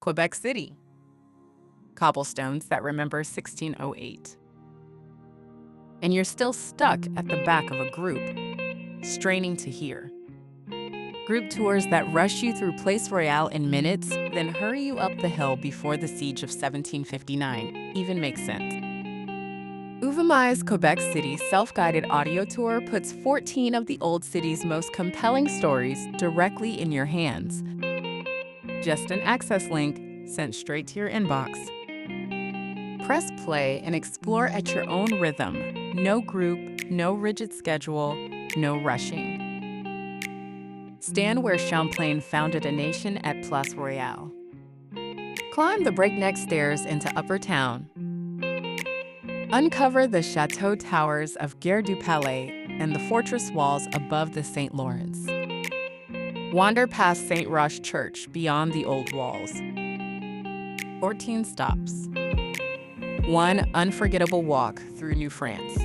Quebec City. Cobblestones that remember 1608. And you're still stuck at the back of a group, straining to hear. Group tours that rush you through Place Royale in minutes, then hurry you up the hill before the siege of 1759 even makes sense. Uvamai's Quebec City self-guided audio tour puts 14 of the old city's most compelling stories directly in your hands. Just an access link sent straight to your inbox. Press play and explore at your own rhythm. No group, no rigid schedule, no rushing. Stand where Champlain founded a nation at Place Royale. Climb the breakneck stairs into Upper Town. Uncover the chateau towers of Gare du Palais and the fortress walls above the St. Lawrence. Wander past St. Roch Church beyond the old walls. 14 stops. One unforgettable walk through New France.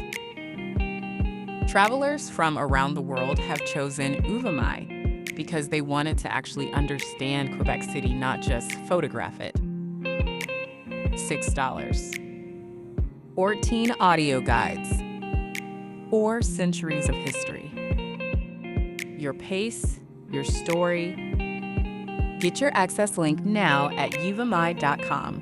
Travelers from around the world have chosen Uvamai because they wanted to actually understand Quebec City, not just photograph it. $6. 14 audio guides. 4 centuries of history. Your pace, your story. Get your access link now at uvamai.com.